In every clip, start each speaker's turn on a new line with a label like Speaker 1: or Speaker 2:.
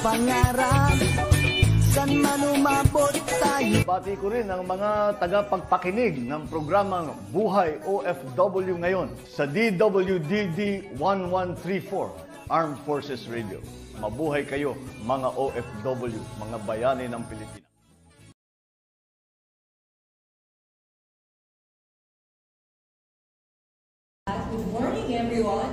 Speaker 1: pangarap, saan man umabot tayo.
Speaker 2: Bati ko rin ang mga tagapagpakinig ng programang Buhay OFW ngayon sa DWDD 1134 Armed Forces Radio. Mabuhay kayo mga OFW, mga bayani ng Pilipinas.
Speaker 3: Good morning, everyone.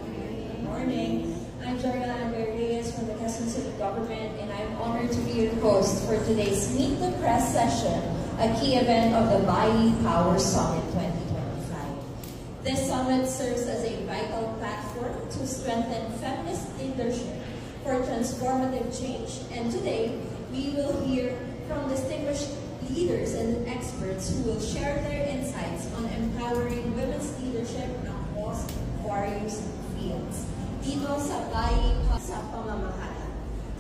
Speaker 3: Good morning. I'm Jordan Reyes from the Quezon City Government, and I'm honored to be your host for today's Meet the Press session, a key event of the Bayi Power Summit 2025. This summit serves as a vital platform to strengthen feminist leadership for transformative change, and today we will hear from distinguished leaders and experts who will share their insights on empowering women's leadership across various fields. Dito sa Bayi sa pamamahala.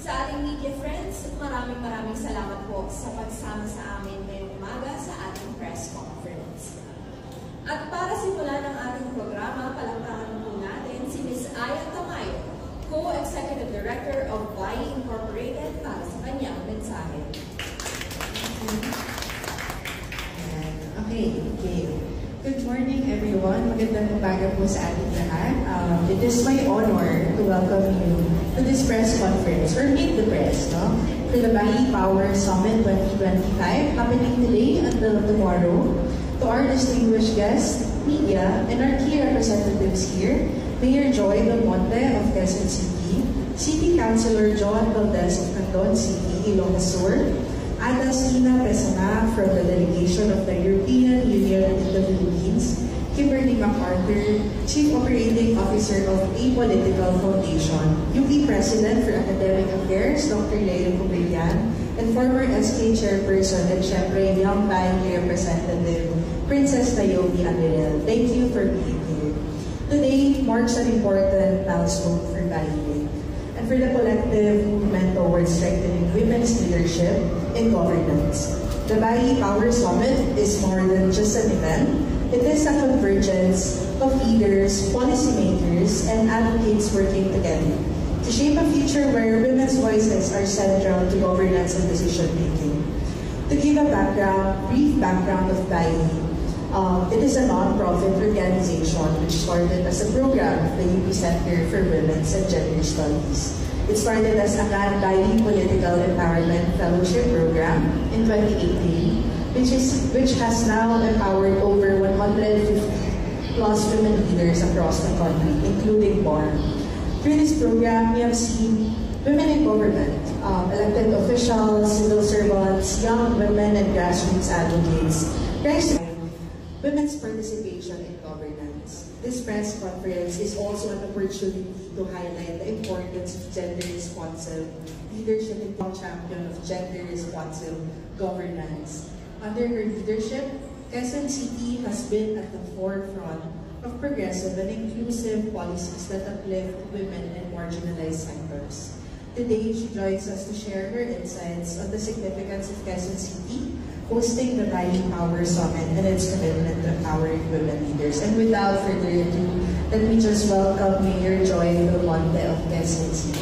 Speaker 3: Sa ating media friends, maraming salamat po sa pagsama sa amin ngayong umaga sa ating press conference. At para simulan ang ating programa, palakpakan po natin si Ms. Aya Tamayo, Co-Executive Director of Bayi Incorporated, para sa kanyang mensahe.
Speaker 4: Okay. Good morning, everyone. Magandang umaga po sa ating lahat. It is my honor to welcome you to this press conference, or Meet the Press, for the Bayi Power Summit 2025, happening today until tomorrow. To our distinguished guests, media, and our key representatives here, Mayor Joy Del Monte of Quezon City, City Councilor John Valdez of Canton City, Ilocos Sur, Ada Sina Pesana from the delegation of the European Union in the Philippines, Kimberly MacArthur, Chief Operating Officer of Apolitical Foundation, UP President for Academic Affairs, Dr. Leo Cobillan, and former SK Chairperson and syempre Young Bayi Representative, Princess Naomi Amirel. Thank you for being here. Today marks an important milestone for Bayi and for the collective movement towards strengthening women's leadership in governance. The Bayi Power Summit is more than just an event. It is a convergence of leaders, policymakers, and advocates working together to shape a future where women's voices are central to governance and decision-making. To give a brief background of Bayi, it is a non-profit organization which started as a program of the UP Center for Women's and Gender Studies. It started as a Bayi Political Empowerment Fellowship Program in 2018, which has now empowered over 150 plus women leaders across the country, including BOR. Through this program, we have seen women in government, elected officials, civil servants, young women, and grassroots advocates raise women's participation in governance. This press conference is also an opportunity to highlight the importance of gender-responsive leadership and champion of gender-responsive governance. Under her leadership, Quezon City has been at the forefront of progressive and inclusive policies that uplift women and marginalized sectors. Today, she joins us to share her insights on the significance of Quezon City hosting the Bayi Power Summit and its commitment to empowering women leaders. And without further ado, let me just welcome Mayor Joy Del Monte of Quezon City.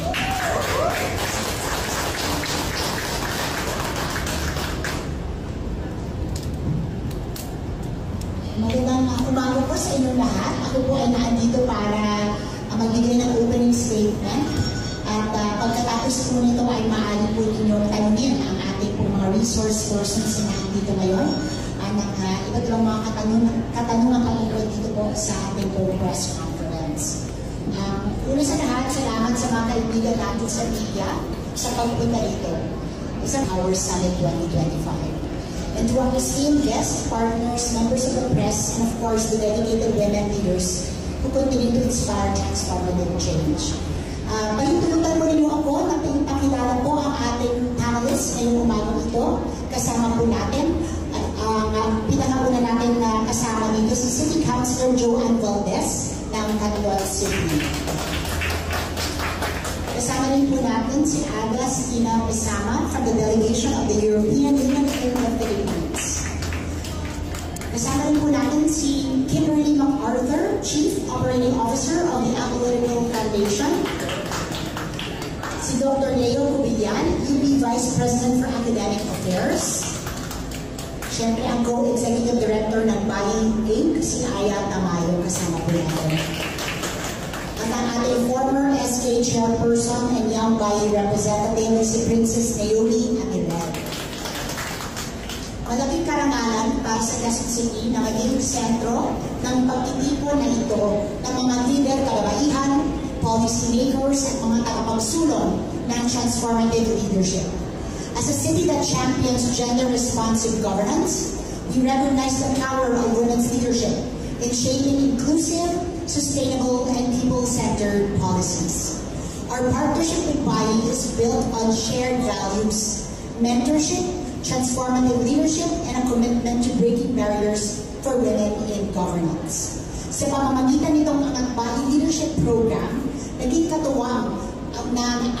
Speaker 5: Magandang umaga po sa inyo lahat. Ako po ay naandito para magbigay ng opening statement. At pagkatapos po nito ay maaari po inyong tanungin ang ating po mga resource persons na nandito ngayon ng iba't ibang mga katanungan patungkol dito po sa ating po press conference. Una sa lahat, salamat sa mga kaibigan natin sa media sa pagpunta dito. Isang Power Summit 2025. And to our esteemed guests, partners, members of the press, and of course the dedicated women leaders who continue to inspire transformative change. Pahintulutan mo ninyo ako na pinapakilala po ang ating panelists ngayong umaga ito. Kasama po natin at ang pinakauna natin na kasama dito si City Councilor Joanne Valdez ng Canton City. Kasama rin po natin si Ada Sina Pesama from the delegation of the European Union in the Philippines. Kasama rin po natin si Kimberly MacArthur, Chief Operating Officer of the Apolitical Foundation. Si si Dr. Leo Cubillan, UP Vice President for Academic Affairs. Siyempre, ang Co-Executive Director ng Buying Inc., si Aya Tamayo, kasama po natin. At ang ating former SK Chairperson and Young Buying Representative, si Princess Naomi Aguilera. Malaking karangalan para sa Quezon City na maging sentro ng pagtitipon na ito ng mga leader, kalabaihan, policymakers at mga tagapagsulong ng transformative leadership. As a city that champions gender-responsive governance, we recognize the power of women's leadership in shaping inclusive, sustainable, and people-centered policies. Our partnership with BAI is built on shared values, mentorship, transformative leadership, and a commitment to breaking barriers for women in governance. Sa pamamagitan nitong Angat BAI Leadership Program, naging katuwang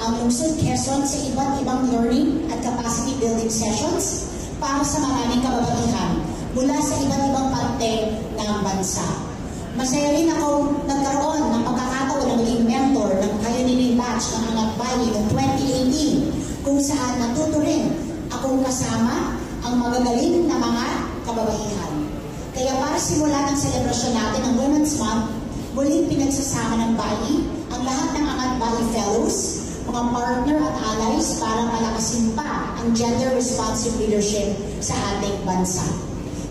Speaker 5: ang lungsod Quezon sa iba't ibang learning at capacity building sessions para sa maraming kababaihan mula sa iba't ibang parte ng bansa. Masaya rin ako nagkaroon ng pagkakataon na maging mentor ng pioneering batch ng Angat BAI noong 2018 kung saan natuto rin akong kasama ang magagaling na mga kababaihan. Kaya para simula ng selebrasyon natin ng Women's Month, muling pinagsasama ng BAI ang lahat ng Angat BAI Fellows, mga partner at allies para palakasin pa ang gender-responsive leadership sa ating bansa.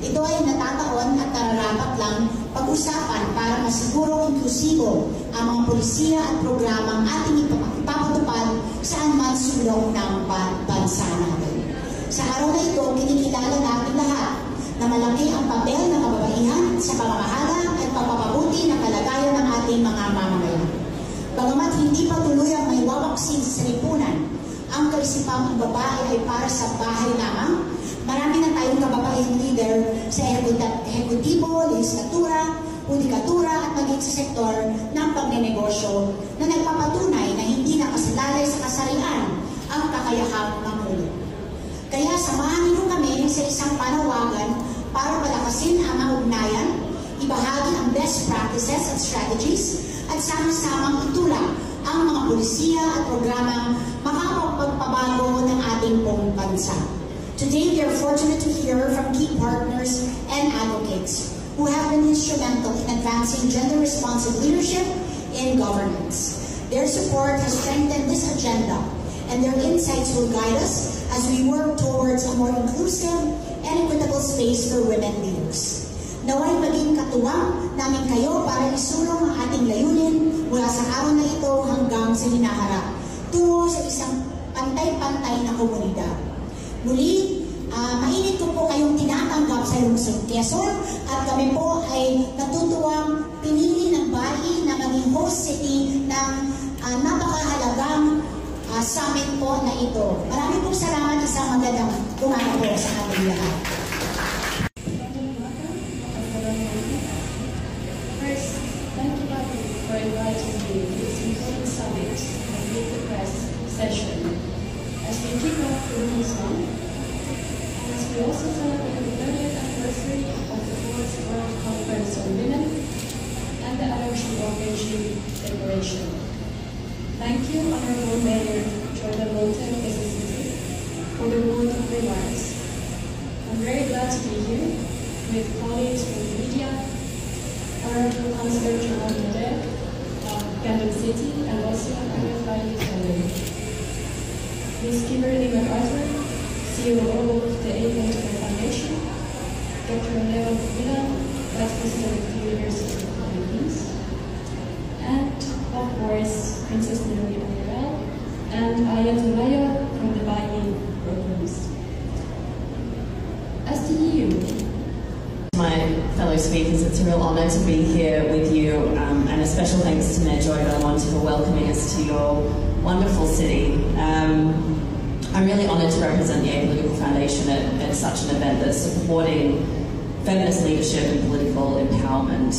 Speaker 5: Ito ay natataon at nararapat lang pag-usapan para masiguro inklusibo ang mga polisiya at programang ating ipapatupad saan man sulok ng bansa natin. Sa araw na ito, kinikilala natin lahat na malaki ang papel ng kababaihan sa pamamahala at pagpapabuti ng kalagayan ng ating mga mamamayan. Bagamat hindi pa tuluyang may wawaksin sa lipunan, ang kaisipang ang babae ay para sa bahay lamang. Marami na tayong kababaeng leader sa ehekutibo, legislatura, judikatura at maging sa sektor ng pagnenegosyo na nagpapatunay na hindi nakasalalay sa kasarian ang kakayahang mamulo. Kaya samahan niyo kami sa isang panawagan para palakasin ang mga ugnayan, ibahagi ang best practices at strategies, at sama-samang itulak ang mga polisiya at programang makakapagpabago ng ating pong bansa. Today, we are fortunate to hear from key partners and advocates who have been instrumental in advancing gender-responsive leadership in governance. Their support has strengthened this agenda, and their insights will guide us as we work towards a more inclusive and equitable space for women leaders. Naway maging katuwang namin kayo para isulong ang ating layunin mula sa araw na ito hanggang sa hinaharap tungo sa isang pantay-pantay na komunidad. Muli, mainit ko po kayong tinatanggap sa lungsod Quezon at kami po ay natutuwang pinili ng BAI na maging host city ng napakahalagang summit po na ito. Maraming pong salamat, isang magandang umaga po sa ating lahat.
Speaker 3: First, thank you for inviting me to this important summit and Meet the Press session as we kick off the Women's Month, and as we also celebrate the 30th anniversary of the Fourth World Conference on Women and the adoption of Beijing Declaration. Thank you, Honorable Mayor Jordan Moulton, Quezon City, for the word of remarks. I'm very glad to be here with colleagues from the media, Honorable Councillor Johan Model of Quezon City, and also Angat BAI Fellow. Ms. Kimberly MacArthur, CEO of the A.N. Foundation, Dr. Leo Cubillan, Vice President of the University of the Philippines, and of course, Princess Naomi Aguilera and Aya Tamayo from the BAI programs. As the EU,
Speaker 6: my fellow speakers, it's a real honour to be here with you, and a special thanks to Mayor Joy Belmonte for welcoming us to your wonderful city. I'm really honoured to represent the Apolitical Foundation at such an event that's supporting feminist leadership and political empowerment.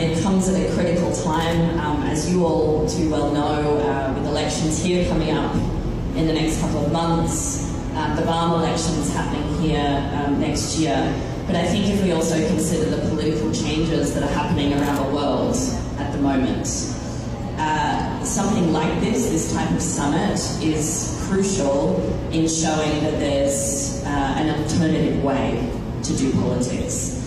Speaker 6: It comes at a critical time, as you all too well know, with elections here coming up in the next couple of months, the BARM elections happening here next year. But I think if we also consider the political changes that are happening around the world at the moment, something like this type of summit, is crucial in showing that there's an alternative way to do politics.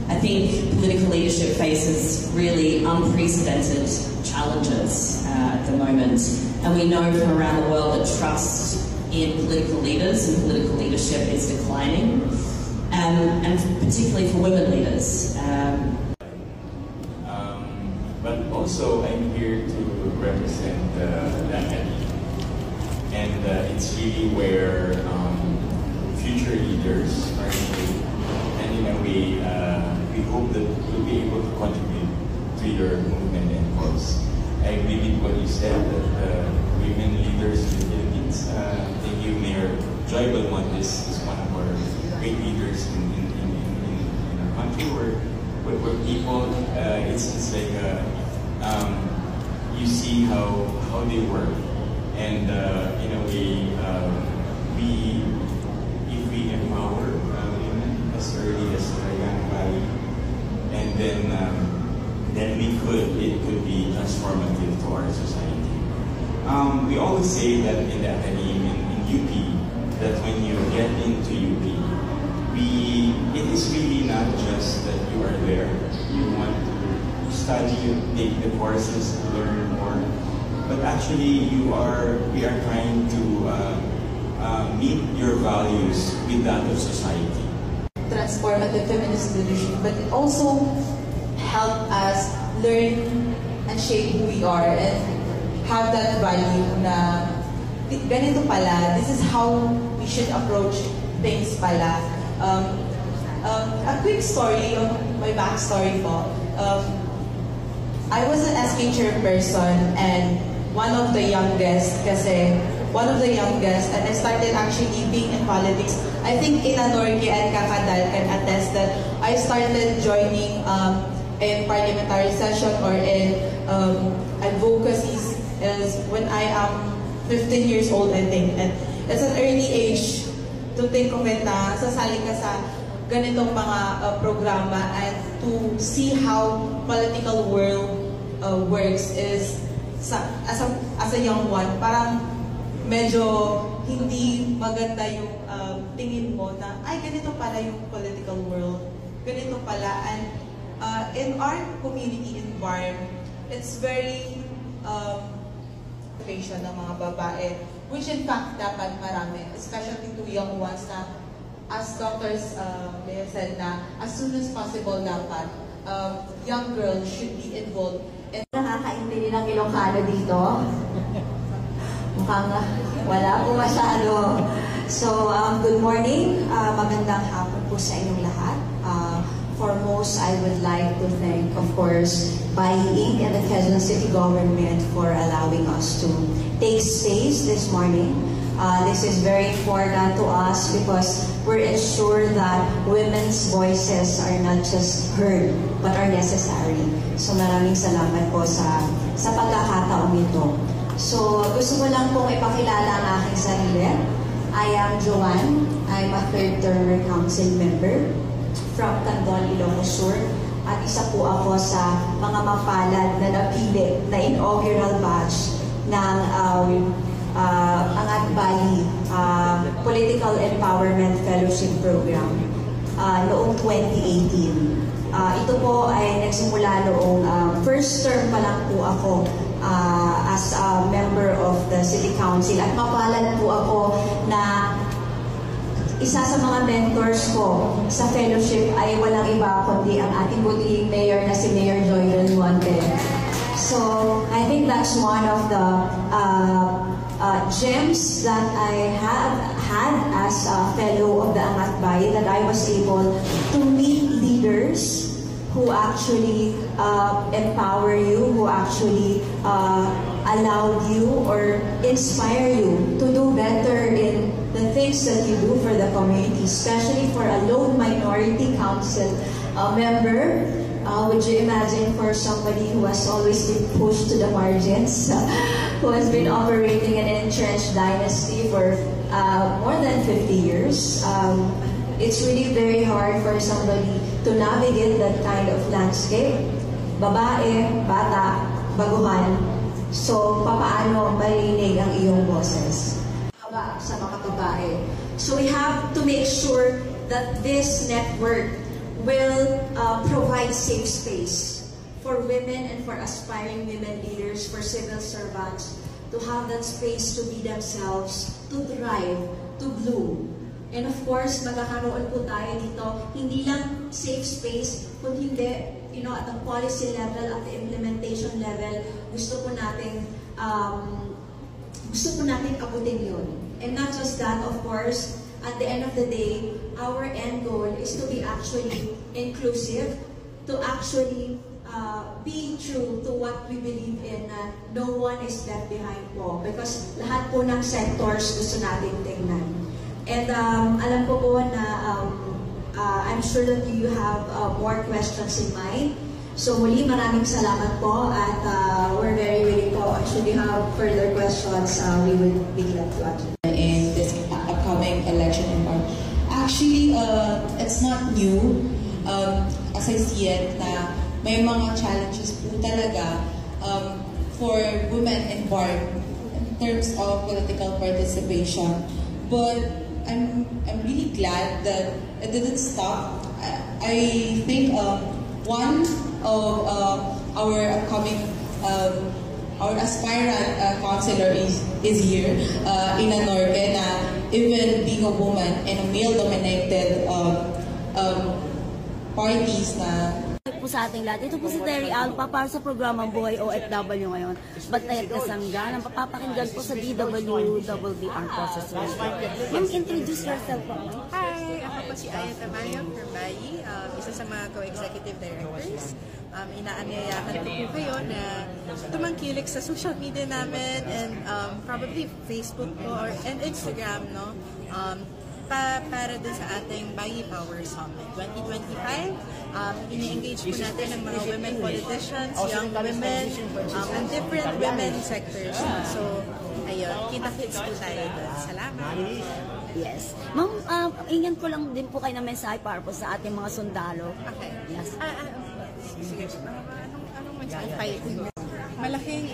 Speaker 6: I think political leadership faces really unprecedented challenges at the moment, and we know from around the world that trust in political leaders and political leadership is declining, and particularly for women leaders.
Speaker 7: But also, I'm here to represent the academy, and it's really where future leaders are made, and in a way, we hope that we'll be able to contribute to your movement and cause. I agree with what you said, that women leaders in the Philippines. Thank you, Mayor Joy Belmontes is one of our great leaders in our country, where people, it's like you see how they work, and in a way, if we empower women as early as a young valley, and then it could be transformative to our society. We always say that in the academy, in UP, that when you get into UP, it is really not just that you are there, you want to study, you take the courses, learn more, but actually we are trying to meet your values with that of society.
Speaker 4: Transformative feminist leadership, but it also helped us learn and shape who we are and have that value na ganito pala, this is how we should approach things pala. A quick story of my backstory po. I was an SK chairperson and one of the youngest, and I started actually being in politics. I think Ina Norque and Kakadal can attest that I started joining in parliamentary session or in advocacies when I am 15 years old, I think. And it's an early age to think of it na sasali ka sa ganitong mga programa, and to see how political world works is as a young one, parang medyo hindi maganda yung tingin mo na ay ganito pala yung political world, ganito pala. And in our community environment, it's very patient ng mga babae, which in fact dapat marami, especially to young ones na, as doctors they said na as soon as possible dapat young girls should be involved.
Speaker 8: Nakakaintindi ng Ilocano dito. Mukhang wala po masyado. So, good morning. Magandang hapon po sa inyong lahat. Foremost, I would like to thank, of course, Bayi Inc. and the Quezon City Government for allowing us to take space this morning. This is very important to us because we're ensured that women's voices are not just heard but are necessary. So maraming salamat po sa pagkakataong ito. So gusto ko lang pong ipakilala ang aking sarili. I am Joanne. I'm a third-term council member from Tandon, Ilocos Sur. At isa po ako sa mga mapalad na napili na inaugural batch ng Angat Bayi Political Empowerment Fellowship Program noong 2018. Ito po ay nagsimula noong first term pa lang po ako as a member of the City Council, at mapalad po ako na isa sa mga mentors ko sa fellowship ay walang iba kundi ang ating butihing mayor na si Mayor Joy Belmonte. So I think that's one of the gems that I have had as a fellow of the Angat Bayi, that I was able to meet leaders who actually empower you, who actually allowed you or inspire you to do better in the things that you do for the community, especially for a lone minority council member. Would you imagine, for somebody who has always been pushed to the margins, who has been operating an entrenched dynasty for more than 50 years, it's really very hard for somebody to navigate that kind of landscape. Babae, bata, baguhan, So, papaano marinig ang iyong boses? Sa mga babae. So, we have to make sure that this network will provide safe space for women and for aspiring women leaders, for civil servants, to have that space to be themselves, to thrive, to bloom. And of course, magkakaroon po tayo dito, hindi lang safe space, kundi hindi, at the policy level, at the implementation level, gusto po natin abutin yun. And not just that, of course, at the end of the day, our end goal is to be actually inclusive, to actually be true to what we believe in, no one is left behind po. Because lahat po ng sectors gusto natin tingnan. And alam ko po na I'm sure that you have more questions in mind. So muli, maraming salamat po at we're very willing po. Should you have further questions, we will be glad to answer.
Speaker 9: In this upcoming election environment. Actually, it's not new. As I see it, na may mga challenges po talaga for women involved in terms of political participation. But I'm really glad that it didn't stop. I think one of our upcoming our aspirant councilor is here, Ina Norque, na even being a woman in a male-dominated parties na
Speaker 10: po sa ating lahat. Ito po si Terry Alpa para sa programang Buhay OFW ngayon. Bantay at Kasangga, ang papapakinggan po sa DWWB Armed Forces Radio. Ma'am, introduce yourself po.
Speaker 11: Hi! Ako po si Aya Tamayo from Bayi, isa sa mga co-executive directors. Inaanyayahan ko po kayo na tumangkilik sa social media namin and probably Facebook po and Instagram, no? Para din sa ating Bayi Power Summit 2025. Ini-engage po natin ng mga women politicians, young women, and different women sectors. So, ayun, kita-kits po tayo doon. Salamat!
Speaker 10: Yes. Ma'am, ingin ko lang din po kayo na mensahe para po sa ating mga sundalo.
Speaker 11: Okay.
Speaker 10: Yes.
Speaker 11: Sige. Anong mensahe? Malaking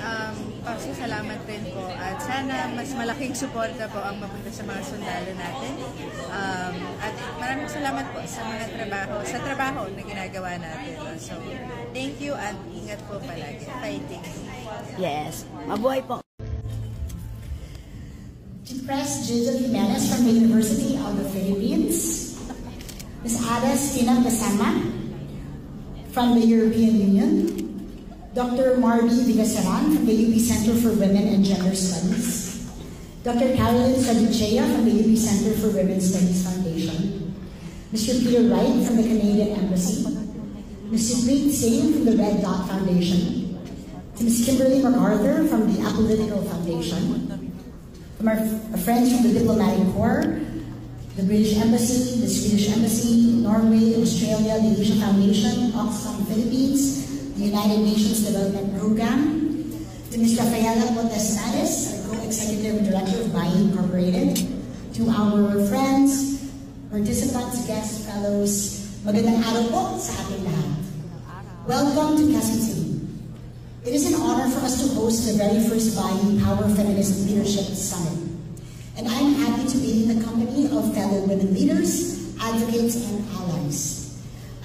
Speaker 11: pasasalamat rin po at sana mas malaking suporta po ang mapunta sa mga sundalo natin. At maraming salamat po sa mga trabaho na ginagawa natin. So, thank you at ingat po palagi. Fighting.
Speaker 10: Yes. Mabuhay po.
Speaker 5: Press Jill Jimenez from the University of the Philippines. Ms. Ada Stina Kasama from the European Union. Dr. Marby Vigasaran from the UP Center for Women and Gender Studies. Dr. Carolyn Saduchea from the UP Center for Women's Studies Foundation. Mr. Peter Wright from the Canadian Embassy. Mr. Preet Singh from the Red Dot Foundation. Ms. Kimberly MacArthur from the Apolitical Foundation. From our friends from the Diplomatic Corps, the British Embassy, the Swedish Embassy, Norway, Australia, the Asia Foundation, Oxfam Philippines, the United Nations Development Program, to Ms. Rafaela Pontes Nares, Co-Executive Director of Bayi Incorporated, to our friends, participants, guests, fellows, magandang araw po sa ating lahat. Welcome to Quezon City. It is an honor for us to host the very first Bayi Power Feminist Leadership Summit. And I'm happy to be in the company of fellow women leaders, advocates, and allies.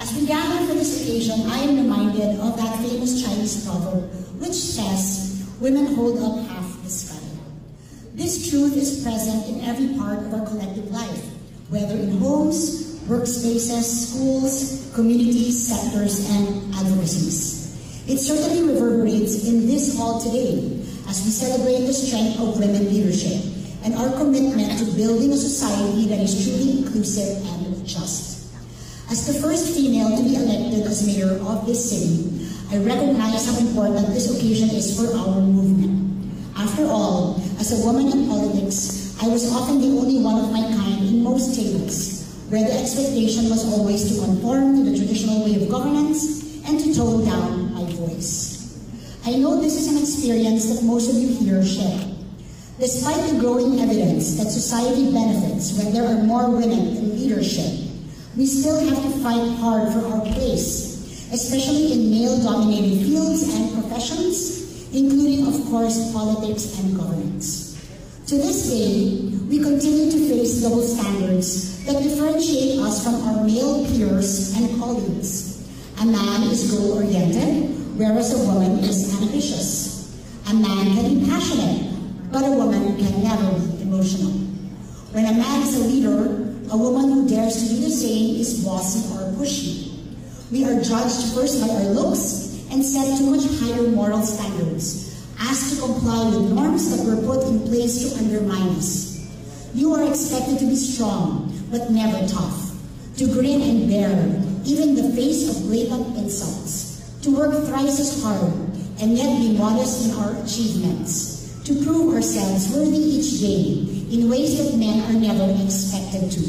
Speaker 5: As we gather for this occasion, I am reminded of that famous Chinese proverb, which says, women hold up half the sky. This truth is present in every part of our collective life, whether in homes, workspaces, schools, communities, sectors, and advocacies. It certainly reverberates in this hall today as we celebrate the strength of women leadership and our commitment to building a society that is truly inclusive and just. As the first female to be elected as mayor of this city, I recognize how important this occasion is for our movement. After all, as a woman in politics, I was often the only one of my kind in most tables, where the expectation was always to conform to the traditional way of governance and to tone down my voice. I know this is an experience that most of you here share. Despite the growing evidence that society benefits when there are more women in leadership, we still have to fight hard for our place, especially in male-dominated fields and professions, including, of course, politics and governance. To this day, we continue to face double standards that differentiate us from our male peers and colleagues. A man is goal-oriented, whereas a woman is ambitious. A man can be passionate, but a woman can never be emotional. When a man is a leader, a woman who dares to do the same is bossy or pushy. We are judged first by our looks and set to much higher moral standards, asked to comply with norms that were put in place to undermine us. You are expected to be strong, but never tough, to grin and bear, even the face of blatant insults, to work thrice as hard, and yet be modest in our achievements, to prove ourselves worthy each day in ways that men are never expected to.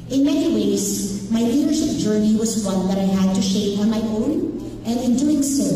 Speaker 5: In many ways, my leadership journey was one that I had to shape on my own, and in doing so,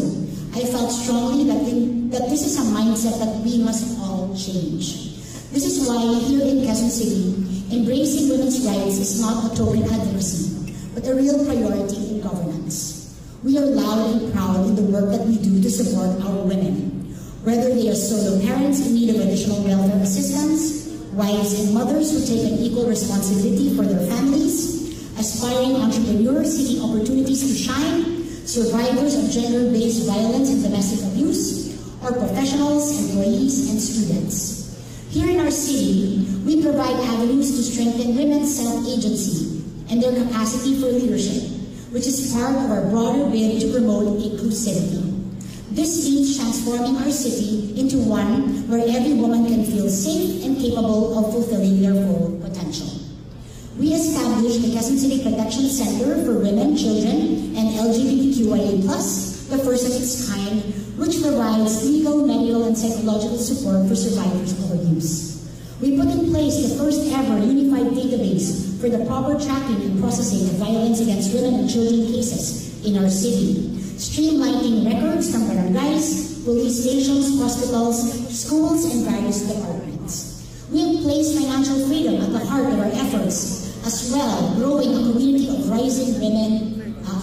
Speaker 5: I felt strongly that this is a mindset that we must all change. This is why here in Quezon City, embracing women's rights is not a token advocacy, but a real priority in governance. We are loud and proud in the work that we do to support our women, whether they are solo parents in need of additional welfare assistance, wives and mothers who take an equal responsibility for their families, aspiring entrepreneurs seeking opportunities to shine, survivors of gender-based violence and domestic abuse, or professionals, employees, and students. Here in our city, we provide avenues to strengthen women's self-agency and their capacity for leadership, which is part of our broader bid to promote inclusivity. This means transforming our city into one where every woman can feel safe and capable of fulfilling their full potential. We established the Quezon City Protection Center for Women, Children, and LGBTQIA+, the first of its kind, which provides legal, medical, and psychological support for survivors of abuse. We put in place the first ever unified database for the proper tracking and processing of violence against women and children cases in our city, streamlining records from barangays, police stations, hospitals, schools, and various departments. We have placed financial freedom at the heart of our efforts, as well growing a community of rising women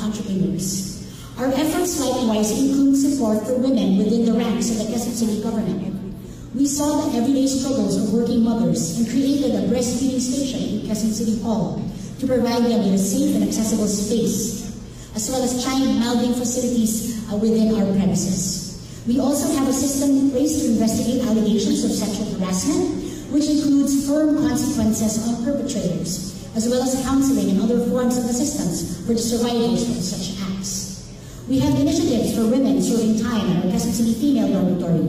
Speaker 5: entrepreneurs. Our efforts likewise include support for women within the ranks of the Quezon City government. We saw the everyday struggles of working mothers and created a breastfeeding station in Quezon City Hall to provide them with a safe and accessible space, as well as child mouthing facilities within our premises. We also have a system in place to investigate allegations of sexual harassment, which includes firm consequences on perpetrators, as well as counseling and other forms of assistance for the survivors of such acts. We have initiatives for women serving time in our Quezon City Female Dormitory,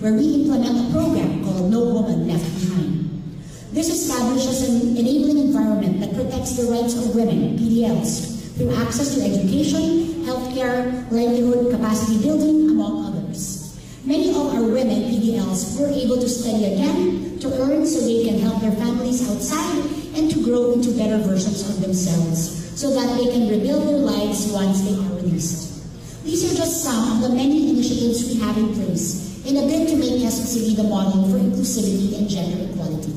Speaker 5: where we implement a program called No Woman Left Behind. This establishes an enabling environment that protects the rights of women, PDLs, through access to education, healthcare, livelihood, capacity building, among others. Many of our women PDLs were able to study again, to earn so they can help their families outside, and to grow into better versions of themselves, so that they can rebuild their lives once they are released. These are just some of the many initiatives we have in place in a bid to make Quezon City the model for inclusivity and gender equality.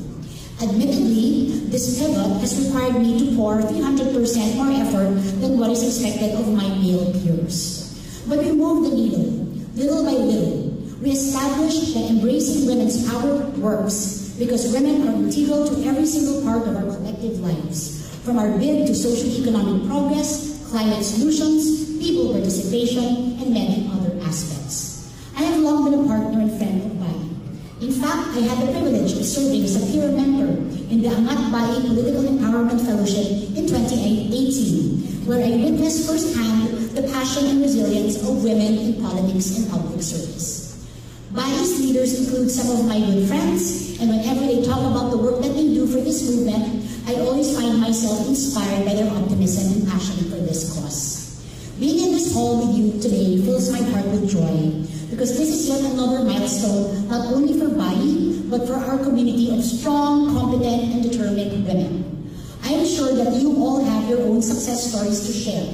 Speaker 5: Admittedly, this pivot has required me to pour 300% more effort than what is expected of my male peers. But we moved the needle, little by little. We established that embracing women's power works because women are integral to every single part of our collective lives, from our bid to socio-economic progress, climate solutions, people participation, and many other aspects. I have long been a partner and friend of Bai. In fact, I had the privilege of serving as a peer member in the Angat Bai Political Empowerment Fellowship in 2018, where I witnessed firsthand the passion and resilience of women in politics and public service. Bai's leaders include some of my good friends, and whenever they talk about the work that they do for this movement, I always find myself inspired by their optimism and passion for this cause. Being in this hall with you today fills my heart with joy, because this is yet another milestone not only for Bai, but for our community of strong, competent, and determined women. I am sure that you all have your own success stories to share.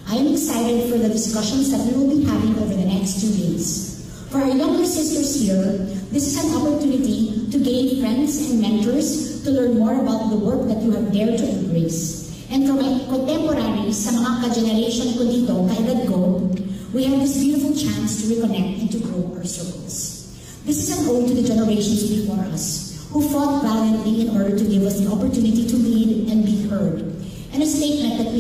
Speaker 5: I am excited for the discussions that we will be having over the next 2 days. For our younger sisters here, this is an opportunity to gain friends and mentors to learn more about the work that you have dared to embrace. And for my contemporaries sa mga ka-generation ko dito, kaedad ko, we have this beautiful chance to reconnect and to grow our circles. This is an ode to the generations before us, who fought valiantly in order to give us the opportunity to lead and be heard, and a statement that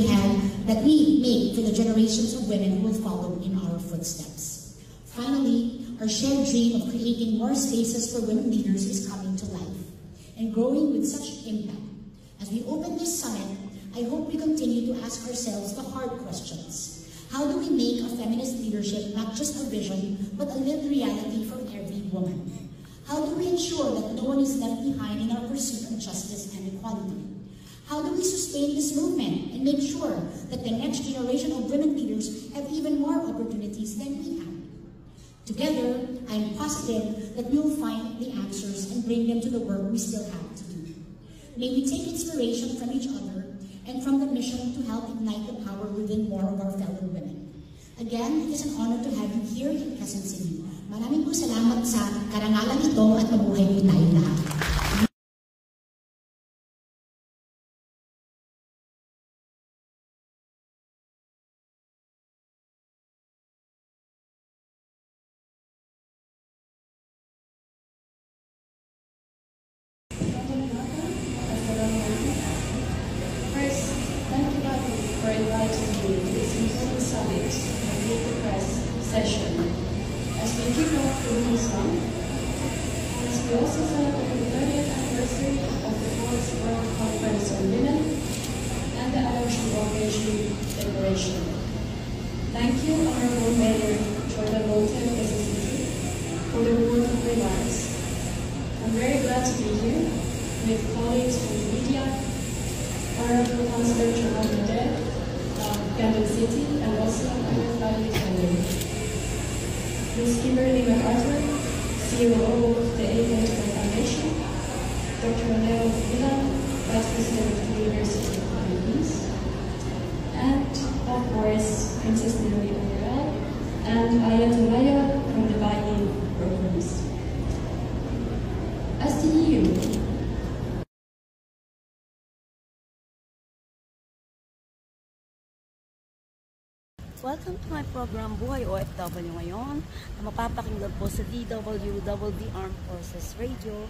Speaker 5: we make for the generations of women who will follow in our footsteps. Finally, our shared dream of creating more spaces for women leaders is coming to life and growing with such impact. As we open this summit, I hope we continue to ask ourselves the hard questions. How do we make a feminist leadership not just a vision, but a lived reality for every woman? How do we ensure that no one is left behind in our pursuit of justice and equality? How do we sustain this movement and make sure that the next generation of women leaders have even more opportunities than we have? Together, I am positive that we will find the answers and bring them to the work we still have to do. May we take inspiration from each other and from the mission to help ignite the power within more of our fellow women. Again, it is an honor to have you here in Quezon City. Maraming po salamat sa karangalan ito at mabuhay po tayong lahat.
Speaker 12: For inviting me to this important summit and Meet the Press session as we kick off the Women's Month, as we also celebrate the 30th anniversary of the Fourth World Conference on Women and the adoption of Asian Declaration. Thank you, Honorable Mayor Jordan Moulton, Quezon City, for the important remarks. I'm very glad to be here with colleagues from the media, Honorable Councillor Johan Mendez, Quezon City, and also our valued family. Ms. Kimberly MacArthur, COO of the A. Foundation, Dr. Leo Villa, Vice President of the University of the Philippines, and of course, Princess Naomi O'Reilly and Aya Tumaya from the Bayi programs. As the EU,
Speaker 10: welcome to my program, Buhay OFW ngayon, na mapapakinggan po sa DWDD Armed Forces Radio,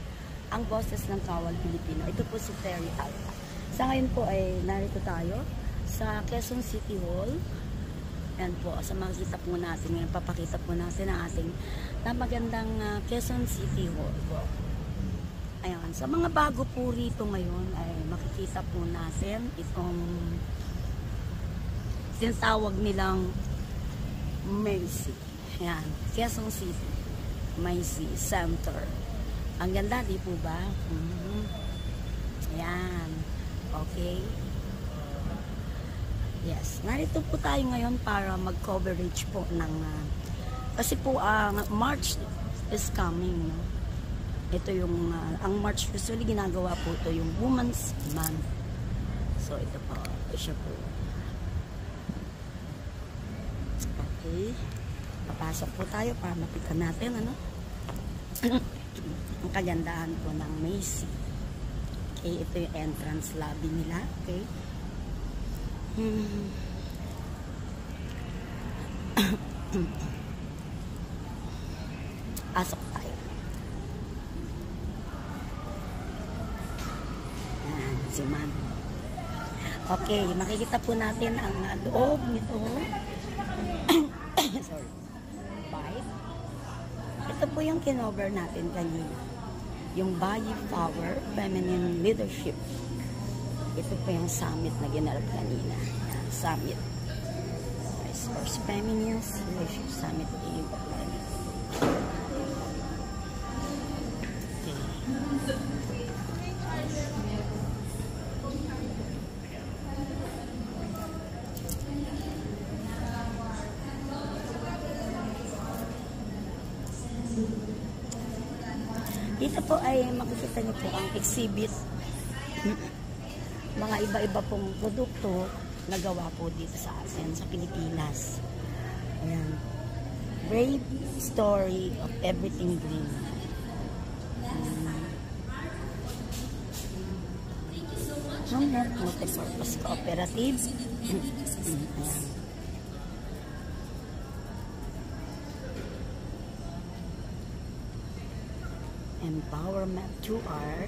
Speaker 10: ang boses ng Kawal Pilipino. Ito po si Terry Alba. Sa ngayon po ay narito tayo sa Quezon City Hall. Yan po, sa makikita po natin, ngayon papakita po natin ang ating napagandang Quezon City Hall. Ayan, sa mga bago po rito ngayon ay makikita po natin itong tinatawag nilang Macy. Ayan, Quezon City Macy Center. Ang ganda, di po ba? Ayan. Okay. Yes. Narito po tayo ngayon para mag-coverage po ng kasi po March is coming. No? Ito yung ang March usually ginagawa po ito yung Women's Month. So ito po. Ito siya po. Okay. Papasok po tayo para makita natin ano ang kagandahan po ng Macy. Okay, ito yung entrance lobby nila. Okay. Pasok tayo. Yan, si Man. Okay, makikita po natin ang loob nito. Sorry. Bye. Ito po yung kinover natin kanina. Yung Bayi Power Feminine Leadership. Ito po yung summit na ginarap kanina. Summit. First Feminist Leadership Summit. Dito po ay makikita niyo po ang exhibit. Mga iba-iba pong produkto na gawa po dito sa atin, sa Pilipinas. Ayan. Brave story of everything green. Multi-purpose cooperative. Empowerment 2R.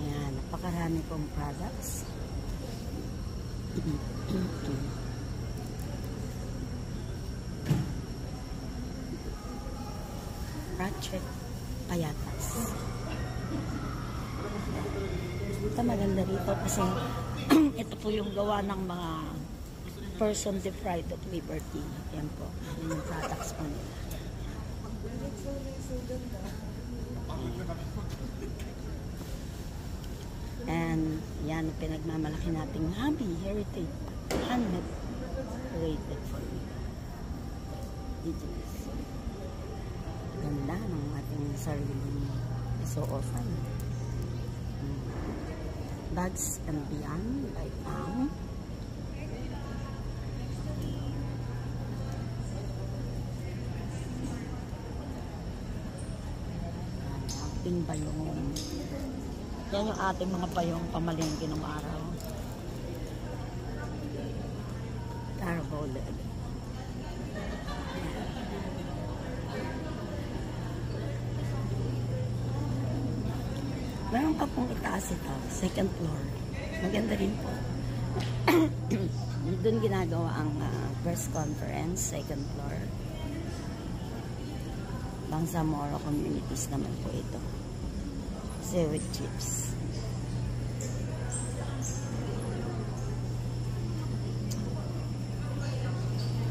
Speaker 10: Ayan, napakarami pong products. Ratchet Payatas. Ito maganda rito kasi ito po yung gawa ng mga person deprived of liberty. Yan po. Yan yung products po nila. And yan ang pinagmamalaki nating hobby, heritage, handmade, rated for indigenous. Ganda ng ating sariling isuosan. Bags and Beyond by Pam. Ating bayong. Yan yung ating mga bayong pamalingki ng araw. Carbolic. Meron pa pong itaas ito, second floor. Maganda rin po. Doon ginagawa ang press conference, second floor. Bangsamoro communities naman po ito. Seaweed chips.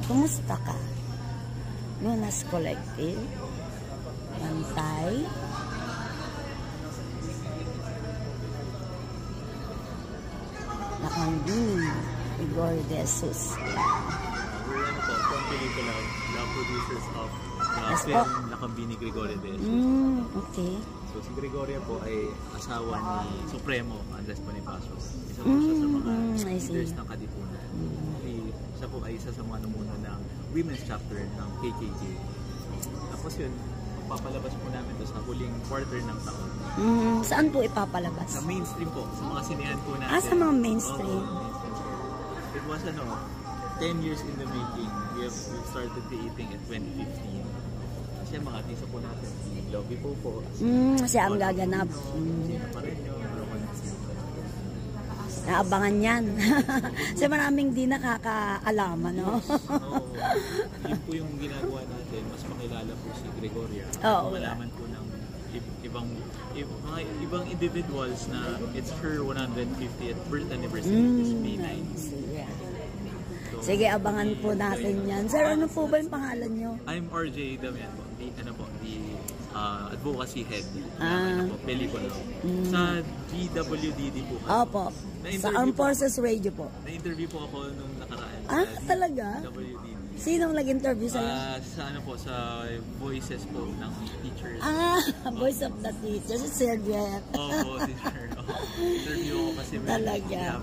Speaker 10: Kumusta ka? Lunas Collective. Bantay. Nakambini, Igor De Jesus.
Speaker 13: We're from Pelikula, the producers of the film Nakambini Gregorio De Jesus.
Speaker 10: Okay.
Speaker 13: So si Gregorio po ay asawa ni Supremo Andres Bonifacio. Isa po siya sa mga leaders ng Katipunan. Siya po ay isa sa mga numuno ng women's chapter ng KKK. Tapos yun, papalabas po namin ito sa huling quarter ng taon.
Speaker 10: Saan po ipapalabas?
Speaker 13: Sa mainstream po, sa mga sinihan po natin.
Speaker 10: Sa mga mainstream.
Speaker 13: It was 10 years in the making. We started creating in 2015. Kasi mga artista po natin, si Lobby po.
Speaker 10: Siya ang gaganap. Naabangan yan. Kasi maraming di nakakaalaman, no?
Speaker 13: Yun po yung ginagawa natin. Mas makilala po si Gregoria. Malaman po ng ibang individuals na it's her 150th birth anniversary this May 9th.
Speaker 10: Sige, abangan po natin yan. Sir, ano po ba yung pangalan nyo?
Speaker 13: I'm RJ Damian po. The advocacy head pelikula. Sa DWDD po.
Speaker 10: Opo. Sa Armed Forces Radio po.
Speaker 13: Na-interview po ako nung nakaraan.
Speaker 10: Talaga?
Speaker 13: DWDD.
Speaker 10: Sinong nag-interview sa'yo?
Speaker 13: Sa voices po ng teachers.
Speaker 10: Voice of the teachers. Si Sir Jet.
Speaker 13: Oo, teacher. Interview ako kasi
Speaker 10: talaga.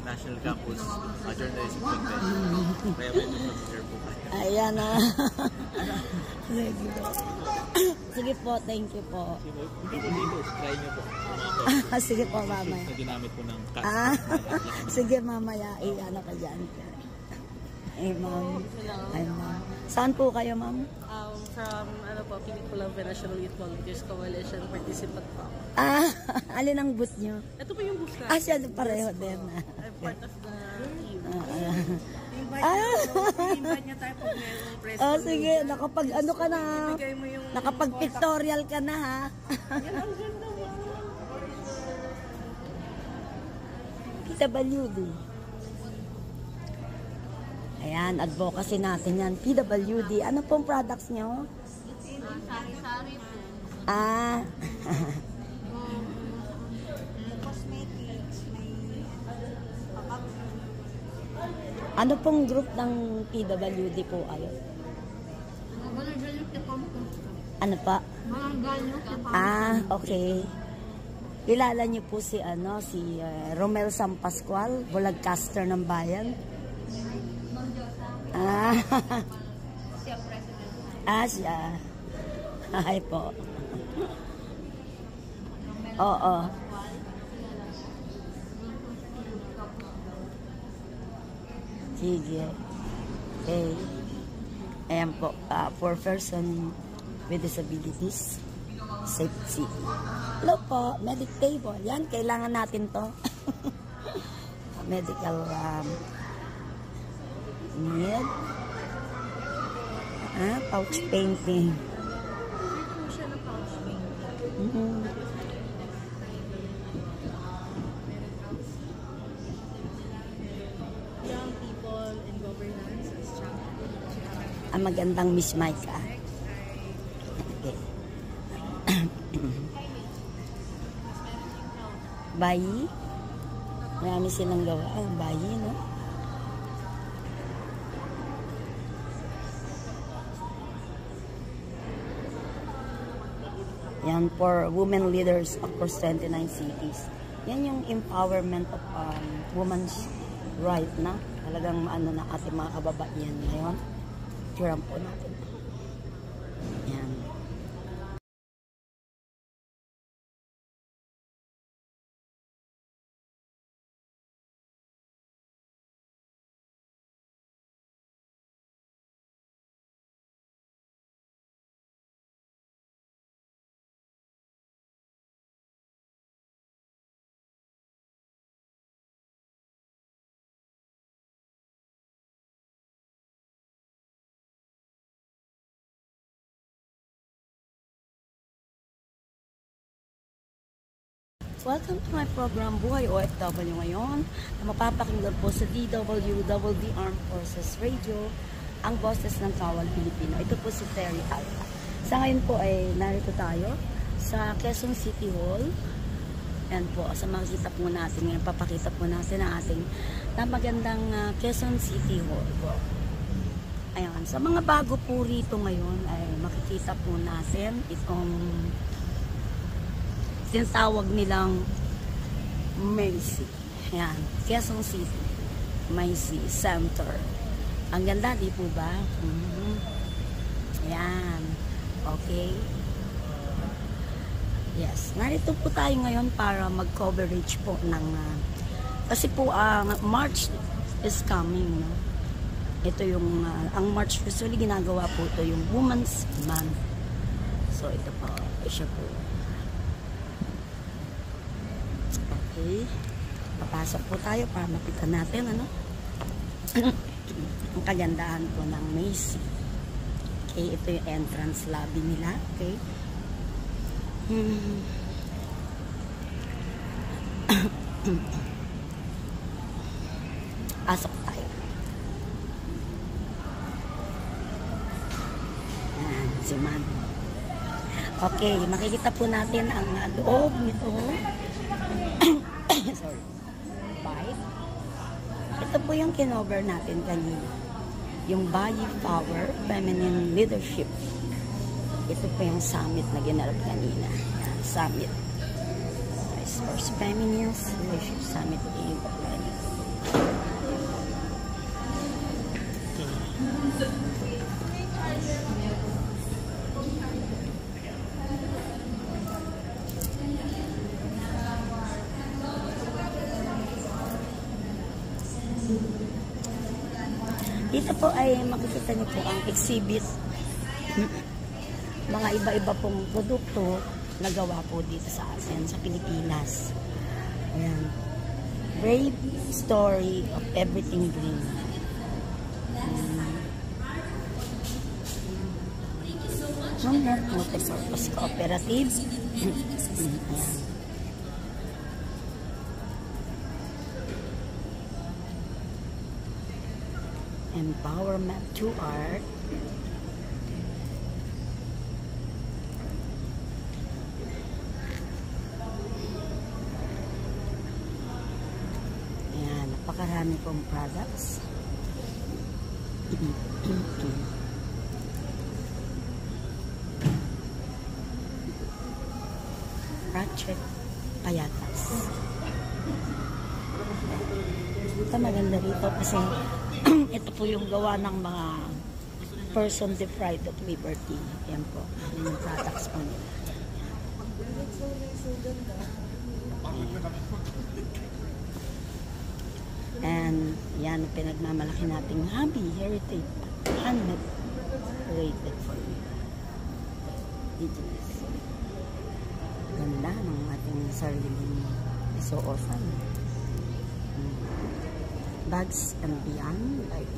Speaker 13: National Campus Journalism Convention. Kaya medyo familiar po kayo.
Speaker 10: Ayan na. Sige po, thank you po.
Speaker 13: Try nyo po.
Speaker 10: Sige po, mamaya.
Speaker 13: Na ginamit po ng cat.
Speaker 10: Sige, mamaya. Ano ka dyan? Ma'am. Saan po kayo, ma'am?
Speaker 14: From, Pelikula National Youth Volunteers Coalition, participant po.
Speaker 10: Alin ang booth nyo?
Speaker 14: Ito po yung booth na.
Speaker 10: Siya pareho din.
Speaker 14: I'm part of the team.
Speaker 10: Invite niya tayo pag mayroong press. Sige, nakapag ano ka na. Nakapag pictorial ka na, ha? PWD. Ayan, advocacy natin yan. PWD. Ano pong products nyo?
Speaker 15: Sari-sari po. Cosmetics, may
Speaker 10: ano pong group ng PWD po ayo? Ano pa? Okay. Kilala niyo po si Romel San Pascual, Bulagcaster ng Bayan.
Speaker 15: Siya president.
Speaker 10: Siya. Hi po. Oo. Sige. Okay. Ayan po, for person with disabilities, safety. Hello po, medic table. Yan, kailangan natin to. Medical need. Pouch painting.
Speaker 11: Young people in governance as champion.
Speaker 10: Ang magandang Miss Micah. Okay. Bayi. Marami silang gawa. Bayi, no? Yan for women leaders across 29 cities. Yan yung empowerment of women's right na. Talagang ano na ating mga kababaihan ngayon. Turan po natin. Yan. Welcome to my program, Buhay OFW ngayon, na mapapakinggan po sa DWWD Armed Forces Radio, ang boses ng Kawal Pilipino. Ito po si Terry Alta. Sa ngayon po ay narito tayo sa Quezon City Hall. Yan po, sa makikita po natin, ngayon papakita po natin ang ating napagandang Quezon City Hall po. Ayan, sa mga bago po rito ngayon ay makikita po natin itong tinatawag nilang Macy. Ayan, Quezon City. Macy Center. Ang ganda, di po ba? Ayan. Okay. Yes. Narito po tayo ngayon para mag-coverage po ng kasi po, March is coming, no? Ito yung, ang March usually ginagawa po ito yung Women's Month. So, ito po. Siya po. Okay. Papasok po tayo para makita natin ano ang kagandahan po ng Macy. Okay, ito yung entrance lobby nila. Okay. Pasok tayo. Ayan, si Man. Okay, makikita po natin ang loob nito. Sorry. Bike. Ito po yung kinover natin kanina. Yung Bayi Power Feminine Leadership. Ito po yung summit na ginarap kanina. Summit. First Feminist Leadership Summit in Planning. Dito po ay makikita niyo po ang exhibit. Mga iba-iba pong produkto na gawa po dito sa atin, sa Pilipinas. Ayan. Brave story of everything green. Multi-purpose cooperative. Ayan. Empowerment to art. Ayan, napakarami pong products. Project Payatas. Ito maganda rito kasi ito po yung gawa ng mga person deprived of liberty. Yan po. Yan yung products po nila. And yan ang pinagmamalaki nating hobby, heritage, handmade, created for indigenous. Ganda ng ating sariling isuosan. Bags and beyond, like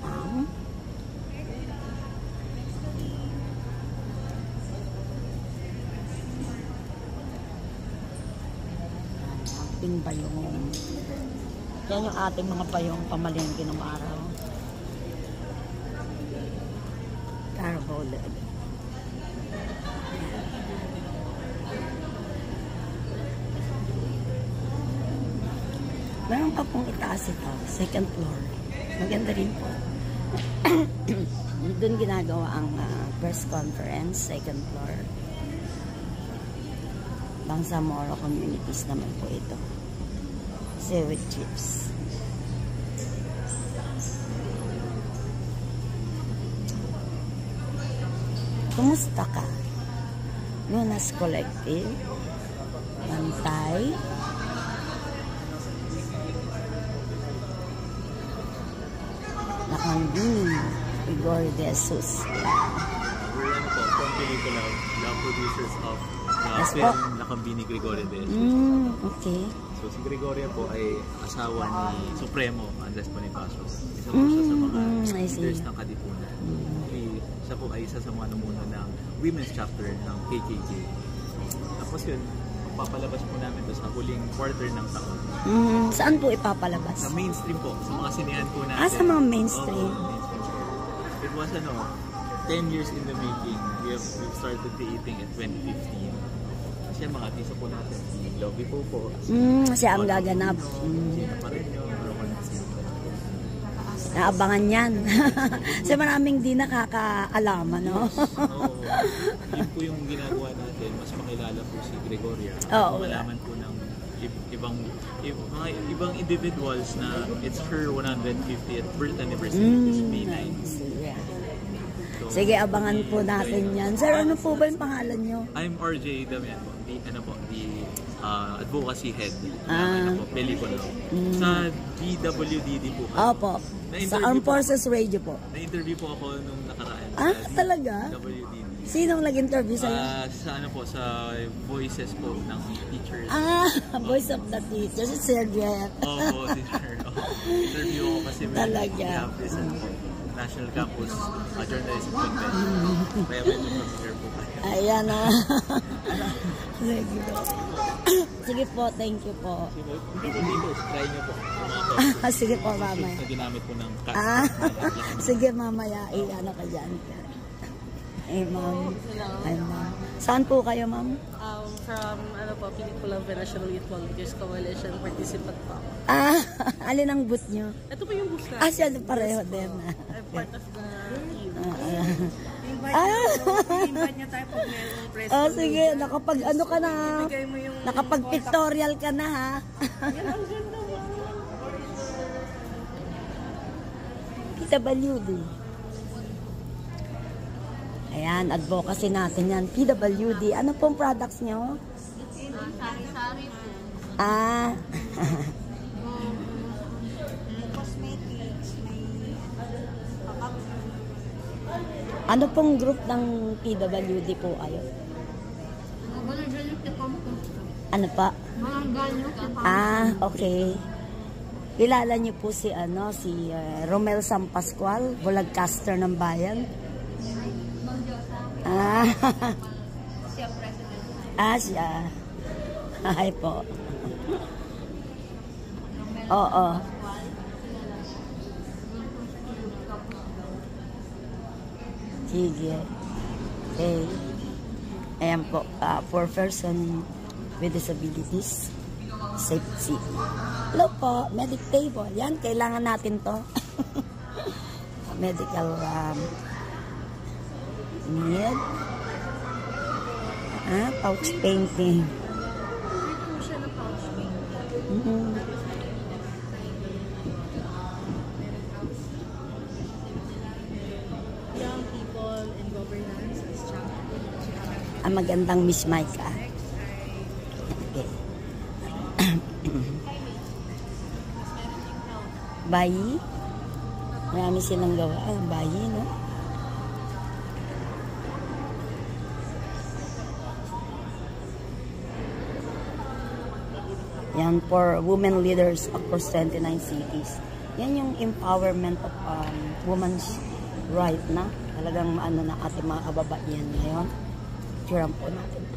Speaker 10: ating bayong. Yan yung ating mga bayong pamalingki ng araw. Carabao leg. Meron pa pong itaas ito, second floor. Maganda rin po. Doon ginagawa ang press conference, second floor. Bangsamoro communities naman po ito. Seaweed chips. Kumusta ka? Lunas Collective. Bantay. Nakambini. Igor de Jesus.
Speaker 13: We're from Pelikula, the producers of
Speaker 10: Yes,
Speaker 13: film Nakambini Gregorio de Jesus.
Speaker 10: Okay.
Speaker 13: So si Gregorio po ay asawa ni Supremo Andres Bonifacios. Isa po siya sa mga leaders ng Katipunan. Siya po ay isa sa mga numuno ng women's chapter ng KKK. Tapos yun, papalabas po namin to sa huling quarter ng taon.
Speaker 10: Saan po ipapalabas?
Speaker 13: Sa mainstream po, sa mga sinehan po natin.
Speaker 10: Sa mga mainstream.
Speaker 13: It was 10 years in the making. We've started creating in 2015. Kasi mga artista po natin, si Lovey po.
Speaker 10: Siya ang gaganap. Naabangan yan. Kasi maraming di nakakaalaman, no?
Speaker 13: Yun po yung ginagawa natin. Mas makilala po si Gregoria. Malaman po ng ibang individuals na it's her 150th birth anniversary. It's May 9.
Speaker 10: Sige, abangan po natin yan. Sir, ano po ba yung pangalan nyo?
Speaker 13: I'm RJ Damian po. The advocacy head ng Pelikula. Sa DWDD po.
Speaker 10: Opo. Sa Armed Forces Radio po.
Speaker 13: Na-interview po ako nung nakaraan.
Speaker 10: Talaga?
Speaker 13: DWDD.
Speaker 10: Sinong nag-interview sa'yo?
Speaker 13: Sa voices po ng teachers.
Speaker 10: Voice of the teachers. Si Sir Jeff.
Speaker 13: Oo, teacher. Interview ako kasi
Speaker 10: talaga.
Speaker 13: National Campus Journalism Convention. Kaya medyo familiar po kayo.
Speaker 10: Ayan na. Sige po, thank you po.
Speaker 13: Try nyo po.
Speaker 10: Sige po, mamaya.
Speaker 13: Na ginamit po ng
Speaker 10: sige, mamaya. Ano ka dyan? Ma'am. Ma'am. Saan po kayo, ma'am?
Speaker 14: From Pelikula National Youth Volunteers Coalition, participant po.
Speaker 10: Alin ang booth nyo?
Speaker 14: Ito po yung booth na.
Speaker 10: Siya pareho din.
Speaker 14: I'm part of the team.
Speaker 15: Invite niya tayo pag mayroong press.
Speaker 10: Sige, nakapag ano ka na. Nakapag pictorial ka na, ha? PWD. Ayan, advocacy natin yan. PWD. Ano pong products nyo?
Speaker 15: Sari-sari po. Cosmetics, may
Speaker 10: ano pong group ng PWD po ayo? Ano pa? Okay. Kilala niyo po si Romel San Pascual, Bulagcaster ng Bayan.
Speaker 15: Siya president.
Speaker 10: Siya. Hi po. Oo. Sige. Okay. Ayan po. For person with disabilities, safety. Hello po. Medic table. Yan. Kailangan natin to. Medical need. Pouch painting.
Speaker 15: Siya na pouch painting.
Speaker 11: Young people in governance is champion.
Speaker 10: Ang magandang Miss Micah. Okay. bayi. Marami silang gawa. Bayi, no? Yan, for women leaders across 29 cities. Yan yung empowerment of women's right na. Talagang ano na ating mga kababaihan ngayon. Picturean po natin.